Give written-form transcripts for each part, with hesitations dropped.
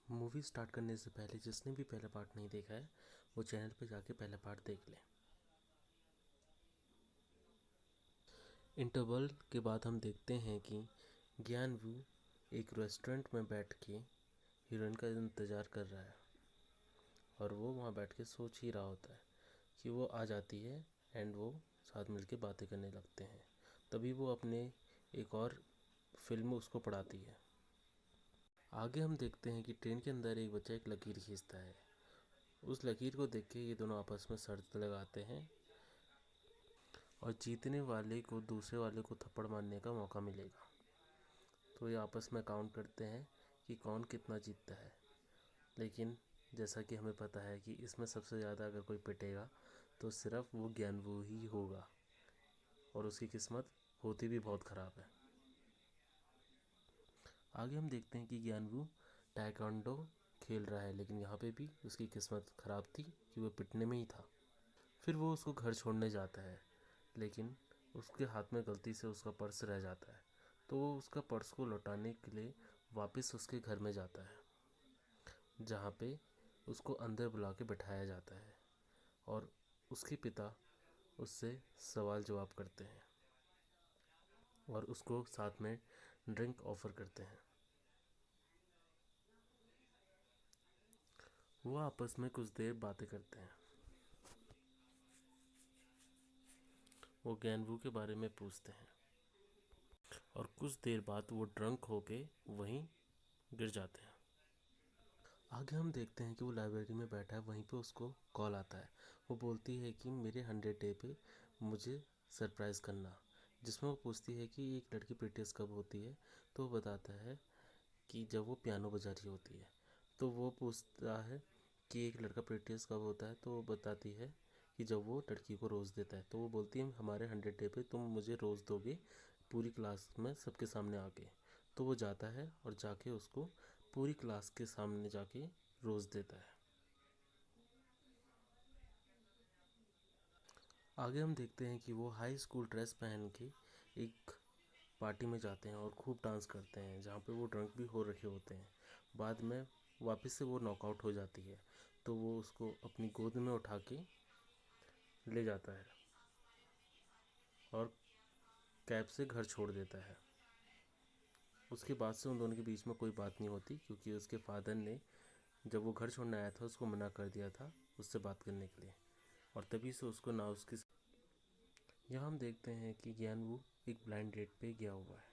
Movie start करने से पहले जिसने भी पहला पार्ट नहीं देखा है वो चैनल पे जाके पहला पार्ट देख ले। इंटरवल के बाद हम देखते हैं कि ज्ञानवू एक रेस्टोरेंट में बैठ के हीरोइन का इंतज़ार कर रहा है और वो वहाँ बैठ के सोच ही रहा होता है कि वो आ जाती है एंड वो साथ मिलके बातें करने लगते हैं। तभी वो अपने एक और फिल्म उसको पढ़ाती है। आगे हम देखते हैं कि ट्रेन के अंदर एक बच्चा एक लकीर खींचता है। उस लकीर को देख के ये दोनों आपस में शर्त लगाते हैं और जीतने वाले को दूसरे वाले को थप्पड़ मारने का मौका मिलेगा। तो ये आपस में काउंट करते हैं कि कौन कितना जीतता है। लेकिन जैसा कि हमें पता है कि इसमें सबसे ज़्यादा अगर कोई पिटेगा तो सिर्फ वो ज्ञानवू ही होगा और उसकी किस्मत होती भी बहुत ख़राब है। आगे हम देखते हैं कि ज्ञानवू ताइक्वांडो खेल रहा है, लेकिन यहाँ पे भी उसकी किस्मत ख़राब थी कि वो पिटने में ही था। फिर वो उसको घर छोड़ने जाता है, लेकिन उसके हाथ में गलती से उसका पर्स रह जाता है। तो वो उसका पर्स को लौटाने के लिए वापस उसके घर में जाता है, जहाँ पे उसको अंदर बुला के बैठाया जाता है और उसके पिता उससे सवाल जवाब करते हैं और उसको साथ में ड्रिंक ऑफ़र करते हैं। वो आपस में कुछ देर बातें करते हैं। वो ज्ञानवू के बारे में पूछते हैं और कुछ देर बाद वो ड्रंक होके वहीं गिर जाते हैं। आगे हम देखते हैं कि वो लाइब्रेरी में बैठा है, वहीं पे उसको कॉल आता है। वो बोलती है कि मेरे 100 डे पे मुझे सरप्राइज़ करना, जिसमें वो पूछती है कि एक लड़की प्रीटियस कब होती है। तो वो बताता है कि जब वो पियानो बजा रही होती है। तो वो पूछता है कि एक लड़का प्रीटियस कब होता है। तो वो बताती है कि जब वो लड़की को रोज़ देता है। तो वो बोलती है हमारे 100 डे पे तुम मुझे रोज़ दोगे पूरी क्लास में सबके सामने आके। तो वो जाता है और जाके उसको पूरी क्लास के सामने जाके रोज़ देता है। आगे हम देखते हैं कि वो हाई स्कूल ड्रेस पहन के एक पार्टी में जाते हैं और खूब डांस करते हैं, जहाँ पे वो ड्रंक भी हो रखे होते हैं। बाद में वापस से वो नॉकआउट हो जाती है, तो वो उसको अपनी गोद में उठा के ले जाता है और कैब से घर छोड़ देता है। उसके बाद से उन दोनों के बीच में कोई बात नहीं होती, क्योंकि उसके फादर ने जब वो घर छोड़ने आया था उसको मना कर दिया था उससे बात करने के लिए, और तभी से उसको ना उसकी। यहाँ हम देखते हैं कि ज्ञानवू एक ब्लाइंड डेट पे गया हुआ है।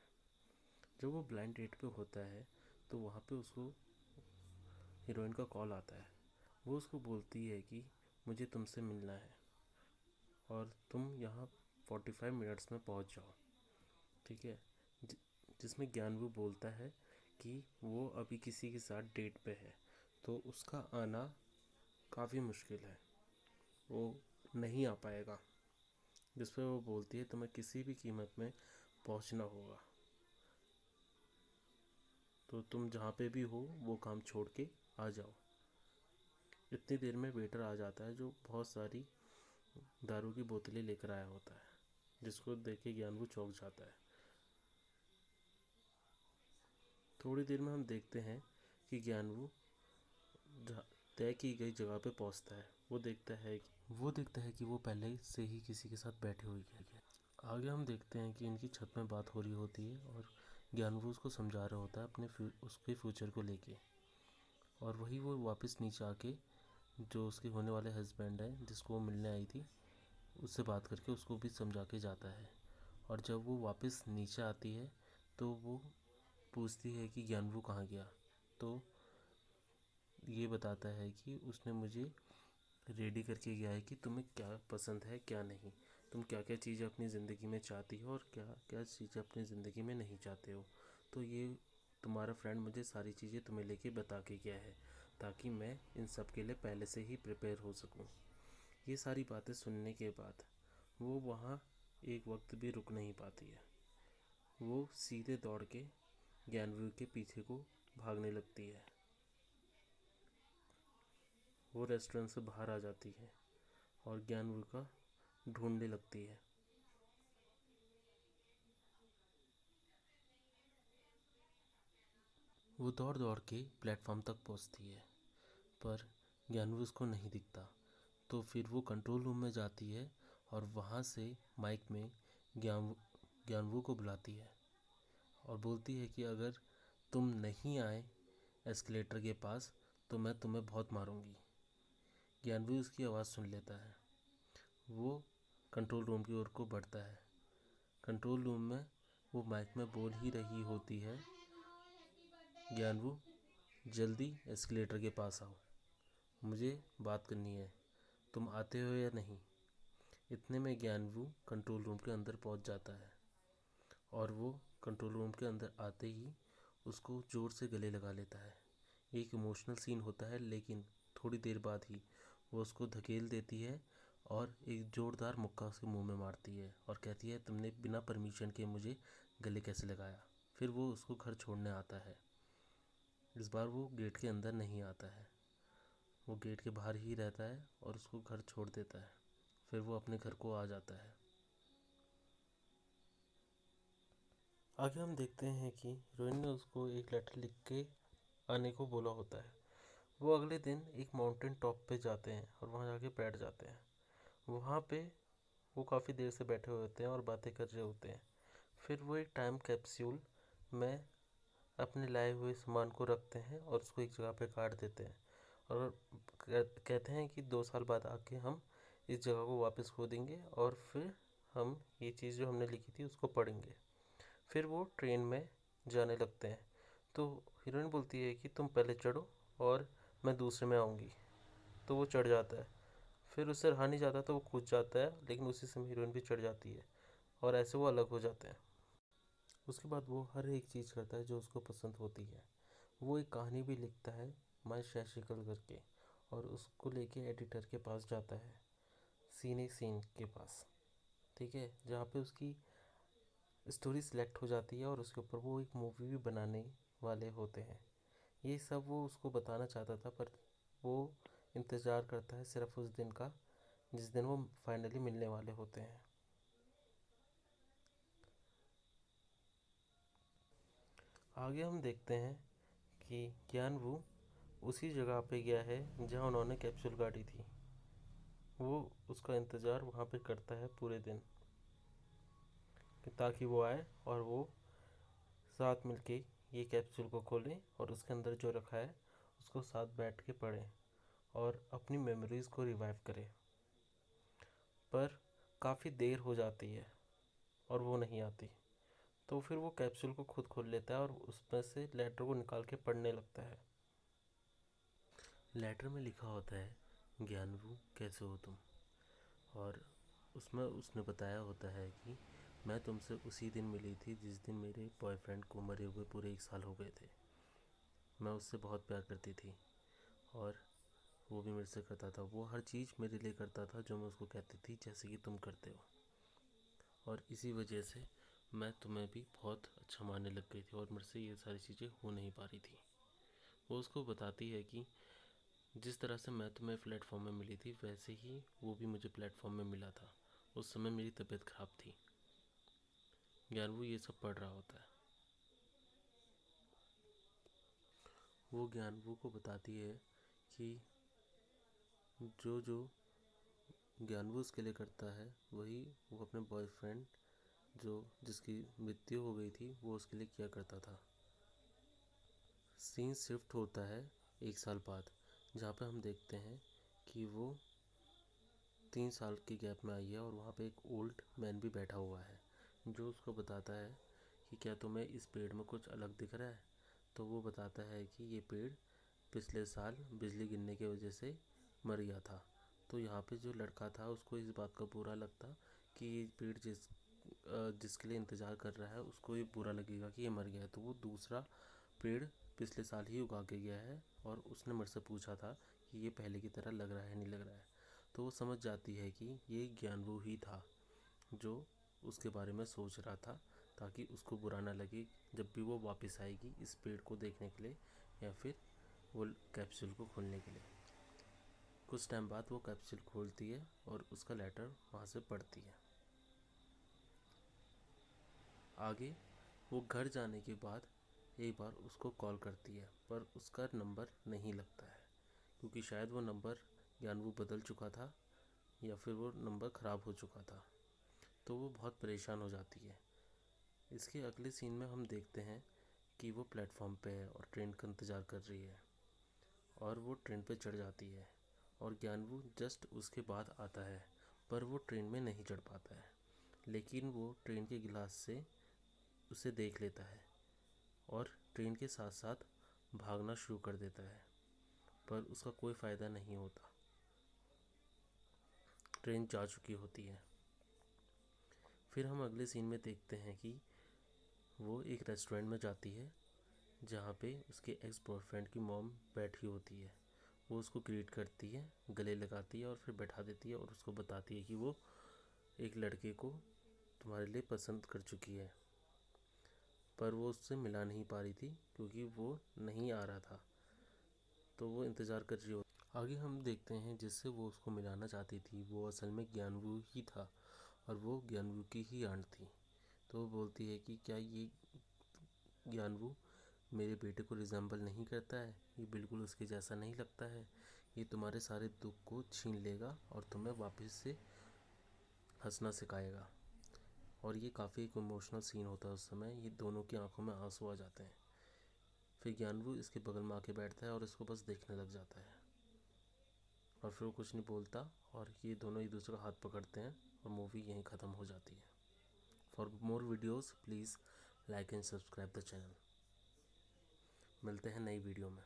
जब वो ब्लाइंड डेट पे होता है तो वहाँ पे उसको हीरोइन का कॉल आता है। वो उसको बोलती है कि मुझे तुमसे मिलना है और तुम यहाँ 45 मिनट्स में पहुँच जाओ, ठीक है। जि- जिसमें ज्ञानवू बोलता है कि वो अभी किसी के साथ डेट पे है, तो उसका आना काफ़ी मुश्किल है, वो नहीं आ पाएगा। जिस पर वो बोलती है तुम्हें किसी भी कीमत में पहुंचना होगा, तो तुम जहाँ पे भी हो वो काम छोड़ के आ जाओ। इतनी देर में वेटर आ जाता है, जो बहुत सारी दारू की बोतलें लेकर आया होता है, जिसको देख के ज्ञानवू चौंक जाता है। थोड़ी देर में हम देखते हैं कि ज्ञानवू तय की गई जगह पे पहुंचता है। वो देखता है कि वो पहले से ही किसी के साथ बैठी हुई है। आगे हम देखते हैं कि इनकी छत में बात हो रही होती है और ज्ञानवू उसको समझा रहा होता है उसके फ्यूचर को लेके। और वही वो वापस नीचे आके जो उसके होने वाले हस्बैंड है जिसको वो मिलने आई थी, उससे बात करके उसको भी समझा के जाता है। और जब वो वापस नीचे आती है तो वो पूछती है कि ज्ञानवू कहाँ गया। तो ये बताता है कि उसने मुझे रेडी करके गया है कि तुम्हें क्या पसंद है क्या नहीं, तुम क्या क्या चीज़ें अपनी ज़िंदगी में चाहती हो और क्या क्या चीज़ें अपनी ज़िंदगी में नहीं चाहते हो। तो ये तुम्हारा फ्रेंड मुझे सारी चीज़ें तुम्हें लेके बता के गया है, ताकि मैं इन सब के लिए पहले से ही प्रिपेयर हो सकूं। ये सारी बातें सुनने के बाद वो वहाँ एक वक्त भी रुक नहीं पाती है। वो सीधे दौड़ के ज्ञानवी के पीछे को भागने लगती है। वो रेस्टोरेंट से बाहर आ जाती है और ज्ञानवी का ढूंढने लगती है। वो दौड़ दौड़ के प्लेटफॉर्म तक पहुंचती है, पर ज्ञानवी उसको नहीं दिखता। तो फिर वो कंट्रोल रूम में जाती है और वहाँ से माइक में ज्ञान ज्ञानवू को बुलाती है और बोलती है कि अगर तुम नहीं आए एस्केलेटर के पास तो मैं तुम्हें बहुत मारूंगी। ज्ञानवी उसकी आवाज़ सुन लेता है। वो कंट्रोल रूम की ओर को बढ़ता है। कंट्रोल रूम में वो माइक में बोल ही रही होती है, ज्ञानवू जल्दी एस्केलेटर के पास आओ, मुझे बात करनी है, तुम आते हो या नहीं। इतने में ज्ञानवू कंट्रोल रूम के अंदर पहुंच जाता है और वो कंट्रोल रूम के अंदर आते ही उसको ज़ोर से गले लगा लेता है। एक इमोशनल सीन होता है, लेकिन थोड़ी देर बाद ही वो उसको धकेल देती है और एक ज़ोरदार मुक्का उसके मुंह में मारती है और कहती है तुमने बिना परमिशन के मुझे गले कैसे लगाया। फिर वो उसको घर छोड़ने आता है। इस बार वो गेट के अंदर नहीं आता है, वो गेट के बाहर ही रहता है और उसको घर छोड़ देता है। फिर वो अपने घर को आ जाता है। आगे हम देखते हैं कि हीरोइन ने उसको एक लेटर लिख के आने को बोला होता है। वो अगले दिन एक माउंटेन टॉप पे जाते हैं और वहाँ जाके बैठ जाते हैं। वहाँ पे वो काफ़ी देर से बैठे हुए होते हैं और बातें कर रहे होते हैं। फिर वो एक टाइम कैप्सूल में अपने लाए हुए सामान को रखते हैं और उसको एक जगह पे काट देते हैं और कहते हैं कि 2 साल बाद आके हम इस जगह को वापस खोदेंगे और फिर हम ये चीज़ जो हमने लिखी थी उसको पढ़ेंगे। फिर वो ट्रेन में जाने लगते हैं। तो हीरोइन बोलती है कि तुम पहले चढ़ो और मैं दूसरे में आऊँगी। तो वो चढ़ जाता है। फिर उससे रहा नहीं जाता तो वो कूद जाता है, लेकिन उसी समय हीरोइन भी चढ़ जाती है और ऐसे वो अलग हो जाते हैं। उसके बाद वो हर एक चीज़ करता है जो उसको पसंद होती है। वो एक कहानी भी लिखता है माई शैशिकल करके और उसको लेके एडिटर के पास जाता है, सीने सीन के पास, ठीक है, जहाँ पे उसकी स्टोरी सिलेक्ट हो जाती है और उसके ऊपर वो एक मूवी भी बनाने वाले होते हैं। ये सब वो उसको बताना चाहता था, पर वो इंतज़ार करता है सिर्फ उस दिन का जिस दिन वो फाइनली मिलने वाले होते हैं। आगे हम देखते हैं कि ज्ञानवू उसी जगह पे गया है जहाँ उन्होंने कैप्सूल गाड़ी थी। वो उसका इंतज़ार वहाँ पे करता है पूरे दिन कि ताकि वो आए और वो साथ मिलके ये कैप्सूल को खोलें और उसके अंदर जो रखा है उसको साथ बैठ के पढ़ें और अपनी मेमोरीज़ को रिवाइव करें। पर काफ़ी देर हो जाती है और वो नहीं आती। तो फिर वो कैप्सूल को खुद खोल लेता है और उसमें से लेटर को निकाल के पढ़ने लगता है। लेटर में लिखा होता है ज्ञानवू कैसे हो तुम, और उसमें उसने बताया होता है कि मैं तुमसे उसी दिन मिली थी जिस दिन मेरे बॉयफ्रेंड को मरे हुए पूरे 1 साल हो गए थे। मैं उससे बहुत प्यार करती थी और वो भी मेरे से करता था। वो हर चीज़ मेरे लिए करता था जो मैं उसको कहती थी, जैसे कि तुम करते हो, और इसी वजह से मैं तुम्हें भी बहुत अच्छा मानने लग गई थी और मेरे से ये सारी चीज़ें हो नहीं पा रही थी। वो उसको बताती है कि जिस तरह से मैं तुम्हें प्लेटफॉर्म में मिली थी वैसे ही वो भी मुझे प्लेटफॉर्म में मिला था। उस समय मेरी तबीयत ख़राब थी। ज्ञानवू ये सब पढ़ रहा होता है। वो ज्ञानवू को बताती है कि जो जो ज्ञानवू उसके लिए करता है वही वो अपने बॉयफ्रेंड जो जिसकी मृत्यु हो गई थी वो उसके लिए किया करता था। सीन शिफ्ट होता है 1 साल बाद, जहाँ पे हम देखते हैं कि वो 3 साल की गैप में आई है और वहाँ पे एक ओल्ड मैन भी बैठा हुआ है जो उसको बताता है कि क्या तुम्हें इस पेड़ में कुछ अलग दिख रहा है। तो वो बताता है कि ये पेड़ पिछले साल बिजली गिरने की वजह से मर गया था। तो यहाँ पे जो लड़का था उसको इस बात का बुरा लगता कि ये पेड़ जिसके लिए इंतज़ार कर रहा है उसको ये बुरा लगेगा कि ये मर गया है, तो वो दूसरा पेड़ पिछले साल ही उगा के गया है और उसने मेरे से पूछा था कि ये पहले की तरह लग रहा है नहीं लग रहा है। तो वो समझ जाती है कि ये ज्ञानवू ही था जो उसके बारे में सोच रहा था, ताकि उसको बुरा ना लगे जब भी वो वापस आएगी इस पेड़ को देखने के लिए या फिर वो कैप्सूल को खोलने के लिए। कुछ टाइम बाद वो कैप्सूल खोलती है और उसका लेटर वहाँ से पढ़ती है। आगे वो घर जाने के बाद एक बार उसको कॉल करती है, पर उसका नंबर नहीं लगता है, क्योंकि शायद वो नंबर ज्ञानवू बदल चुका था या फिर वो नंबर ख़राब हो चुका था। तो वो बहुत परेशान हो जाती है। इसके अगले सीन में हम देखते हैं कि वो प्लेटफॉर्म पे है और ट्रेन का इंतज़ार कर रही है, और वो ट्रेन पे चढ़ जाती है और ज्ञानवू जस्ट उसके बाद आता है, पर वो ट्रेन में नहीं चढ़ पाता है। लेकिन वो ट्रेन के गिलास से उसे देख लेता है और ट्रेन के साथ साथ भागना शुरू कर देता है, पर उसका कोई फ़ायदा नहीं होता। ट्रेन जा चुकी होती है। फिर हम अगले सीन में देखते हैं कि वो एक रेस्टोरेंट में जाती है, जहाँ पे उसके एक्स बॉयफ्रेंड की मॉम बैठी होती है। वो उसको ग्रीट करती है, गले लगाती है और फिर बैठा देती है और उसको बताती है कि वो एक लड़के को तुम्हारे लिए पसंद कर चुकी है, पर वो उससे मिला नहीं पा रही थी क्योंकि वो नहीं आ रहा था, तो वो इंतज़ार कर रही हो। आगे हम देखते हैं जिससे वो उसको मिलाना चाहती थी वो असल में ज्ञानवू ही था, और वो ज्ञानवू की ही आंट थी। तो वो बोलती है कि क्या ये ज्ञानवू मेरे बेटे को रिजेंबल नहीं करता है, ये बिल्कुल उसके जैसा नहीं लगता है, ये तुम्हारे सारे दुख को छीन लेगा और तुम्हें वापस से हंसना सिखाएगा। और ये काफ़ी एक इमोशनल सीन होता है। उस समय ये दोनों की आंखों में आंसू आ जाते हैं। फिर ज्ञानवू इसके बगल में आके बैठता है और इसको बस देखने लग जाता है, और फिर वो कुछ नहीं बोलता, और ये दोनों एक दूसरे का हाथ पकड़ते हैं और मूवी यहीं ख़त्म हो जाती है। For more videos please like and subscribe the channel. मिलते हैं नई वीडियो में।